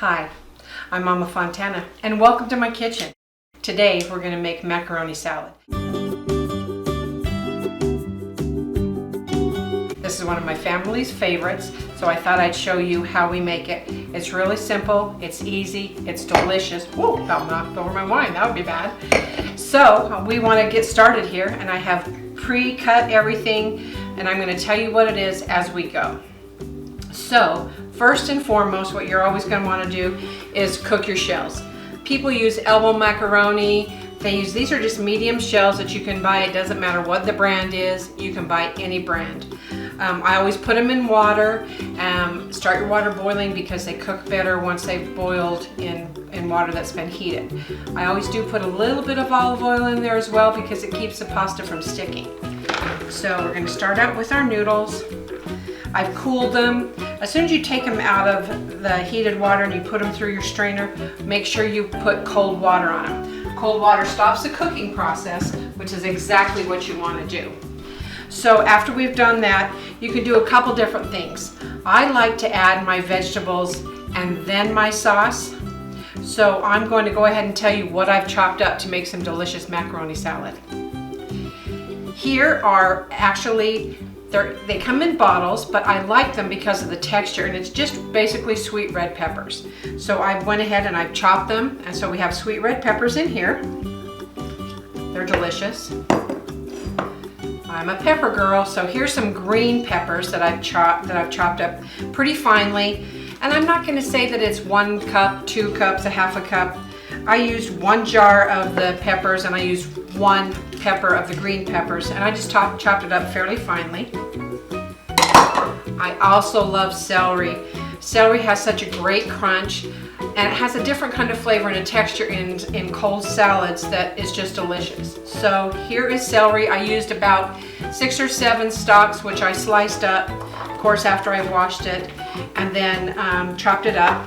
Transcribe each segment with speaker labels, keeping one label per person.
Speaker 1: Hi, I'm Mama Fontana, and welcome to my kitchen. Today we're going to make macaroni salad. This is one of my family's favorites, so I thought I'd show you how we make it. It's really simple, it's easy, it's delicious. Whoa, about knocked over my wine, that would be bad. So we want to get started here, and I have pre-cut everything, and I'm going to tell you what it is as we go. So first and foremost, what you're always going to want to do is cook your shells. People use elbow macaroni. These are just medium shells that you can buy. It doesn't matter what the brand is. You can buy any brand. I always put them in water. Start your water boiling because they cook better once they've boiled in water that's been heated. I always do put a little bit of olive oil in there as well because it keeps the pasta from sticking. So we're going to start out with our noodles. I've cooled them. As soon as you take them out of the heated water and you put them through your strainer, make sure you put cold water on them. Cold water stops the cooking process, which is exactly what you want to do. So after we've done that, you can do a couple different things. I like to add my vegetables and then my sauce. So I'm going to go ahead and tell you what I've chopped up to make some delicious macaroni salad. Here are actually they come in bottles, but I like them because of the texture, and it's just basically sweet red peppers. So I went ahead and I've chopped them, and so we have sweet red peppers in here. They're delicious. I'm a pepper girl, so here's some green peppers that I've chopped up pretty finely. And I'm not going to say that it's 1 cup, 2 cups, a half a cup. I used 1 jar of the peppers, and I used 1 pepper of the green peppers, and I just chopped it up fairly finely. I also love celery. Celery has such a great crunch, and it has a different kind of flavor and a texture in cold salads that is just delicious. So here is celery. I used about 6 or 7 stalks, which I sliced up, of course, after I washed it, and then chopped it up.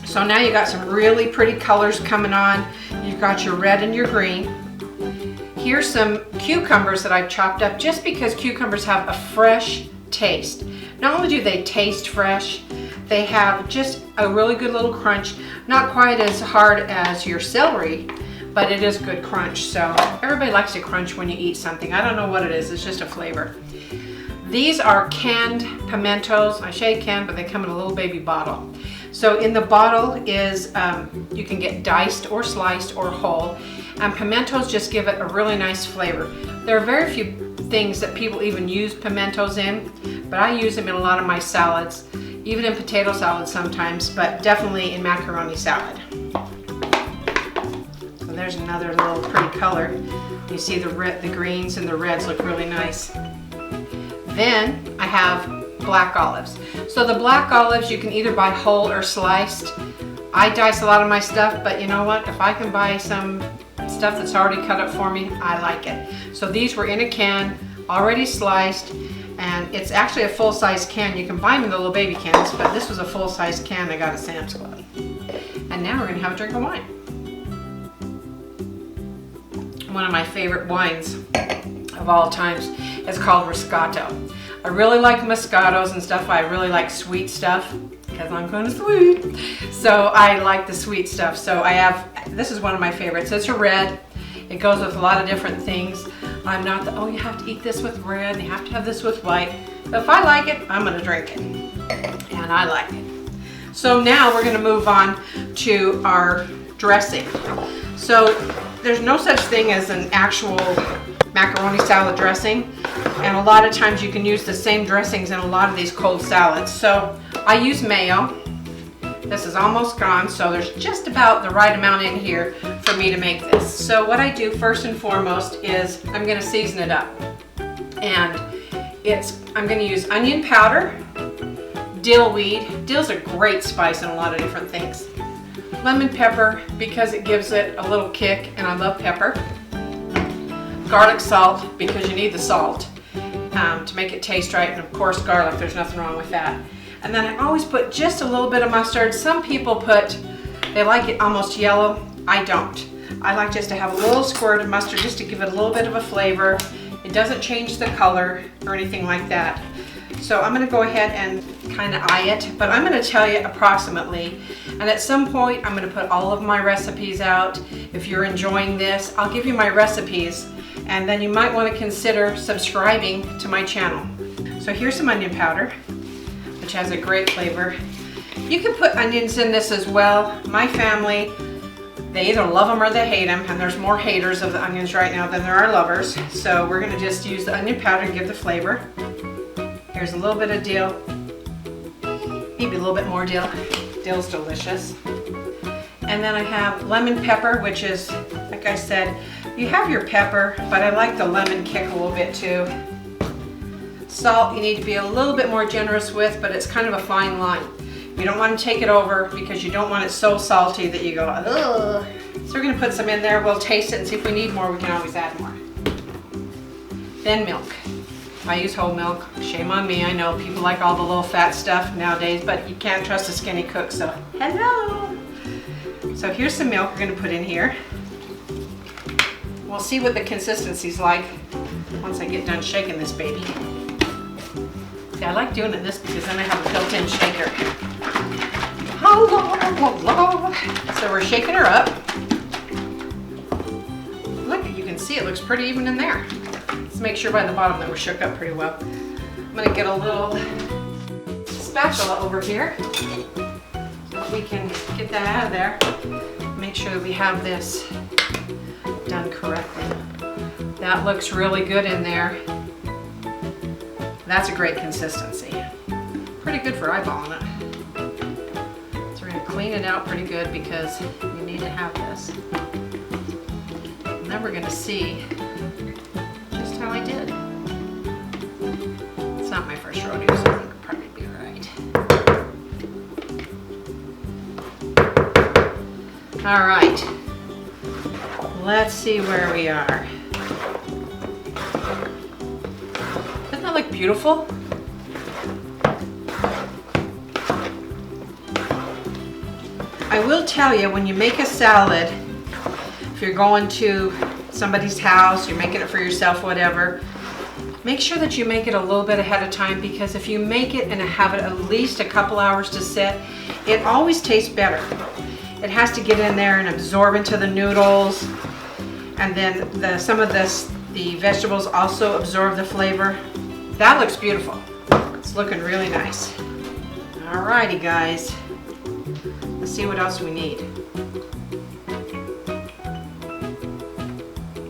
Speaker 1: So now you got some really pretty colors coming on. You've got your red and your green. Here's some cucumbers that I've chopped up just because cucumbers have a fresh taste. Not only do they taste fresh, they have just a really good little crunch. Not quite as hard as your celery, but it is good crunch. So everybody likes to crunch when you eat something. I don't know what it is, it's just a flavor. These are canned pimentos. I say canned, but they come in a little baby bottle. So in the bottle is, you can get diced or sliced or whole, and pimentos just give it a really nice flavor. There are very few things that people even use pimentos in, but I use them in a lot of my salads, even in potato salad sometimes, but definitely in macaroni salad. So there's another little pretty color. You see the greens and the reds look really nice. Then I have black olives. So the black olives you can either buy whole or sliced. I dice a lot of my stuff, but you know what? If I can buy some stuff that's already cut up for me, I like it. So these were in a can, already sliced, and it's actually a full-size can. You can buy them in the little baby cans, but this was a full-size can I got at Sam's Club. And now we're gonna have a drink of wine. One of my favorite wines of all times is called Moscato. I really like Moscatos and stuff. I really like sweet stuff because I'm kind of sweet. So I like the sweet stuff. So this is one of my favorites. It's a red. It goes with a lot of different things. I'm not the, oh, you have to eat this with red, you have to have this with white. But if I like it, I'm gonna drink it. And I like it. So now we're gonna move on to our dressing. So there's no such thing as an actual macaroni salad dressing, and a lot of times you can use the same dressings in a lot of these cold salads. So I use mayo. This is almost gone, so there's just about the right amount in here for me to make this. So what I do first and foremost is I'm going to season it up, and I'm going to use onion powder, dill weed. Dill's a great spice in a lot of different things. Lemon pepper because it gives it a little kick, and I love pepper. Garlic salt because you need the salt to make it taste right, and of course garlic, there's nothing wrong with that. And then I always put just a little bit of mustard. Some people they like it almost yellow. I don't. I like just to have a little squirt of mustard just to give it a little bit of a flavor. It doesn't change the color or anything like that. So I'm gonna go ahead and kind of eye it, but I'm gonna tell you approximately. And at some point, I'm gonna put all of my recipes out. If you're enjoying this, I'll give you my recipes, and then you might wanna consider subscribing to my channel. So here's some onion powder, which has a great flavor. You can put onions in this as well. My family, they either love them or they hate them, and there's more haters of the onions right now than there are lovers. So we're gonna just use the onion powder to give the flavor. Here's a little bit of dill, maybe a little bit more dill. Dill's delicious. And then I have lemon pepper, which is, like I said, you have your pepper, but I like the lemon kick a little bit too. Salt, you need to be a little bit more generous with, but it's kind of a fine line. You don't want to take it over because you don't want it so salty that you go, ugh. So we're gonna put some in there. We'll taste it and see if we need more. We can always add more. Then milk. I use whole milk. Shame on me. I know people like all the low fat stuff nowadays, but you can't trust a skinny cook, so hello. So here's some milk we're gonna put in here. We'll see what the consistency's like once I get done shaking this baby. See, I like doing it this because then I have a built-in shaker. Hello. So we're shaking her up. Look, you can see it looks pretty even in there. Let's make sure by the bottom that we're shook up pretty well. I'm gonna get a little spatula over here so we can get that out of there. Make sure that we have this done correctly. That looks really good in there. That's a great consistency. Pretty good for eyeballing it. So we're gonna clean it out pretty good because you need to have this. And then we're gonna see just how I did. It's not my first rodeo, so I think it'll probably be all right. All right, let's see where we are. Doesn't that look beautiful? I will tell you, when you make a salad, if you're going to somebody's house, you're making it for yourself, whatever, make sure that you make it a little bit ahead of time, because if you make it and have it at least a couple hours to sit, it always tastes better. It has to get in there and absorb into the noodles, and then some of the vegetables also absorb the flavor. That looks beautiful. It's looking really nice. Alrighty, guys. Let's see what else we need.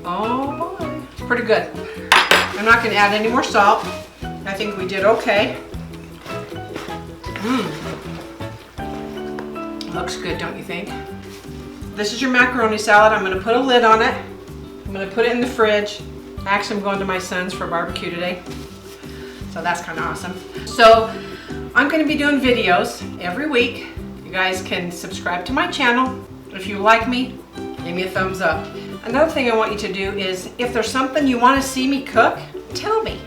Speaker 1: Oh boy, it's pretty good. I'm not gonna add any more salt. I think we did okay. Looks good, don't you think? This is your macaroni salad. I'm gonna put a lid on it. I'm gonna put it in the fridge. Actually, I'm going to my son's for barbecue today. So that's kind of awesome. So I'm gonna be doing videos every week. You guys can subscribe to my channel. If you like me, give me a thumbs up. Another thing I want you to do is, if there's something you want to see me cook, tell me.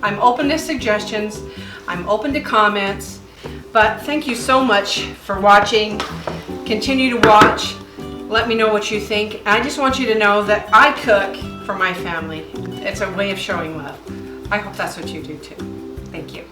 Speaker 1: I'm open to suggestions. I'm open to comments. But thank you so much for watching. Continue to watch. Let me know what you think. I just want you to know that I cook for my family. It's a way of showing love. I hope that's what you do too. Thank you.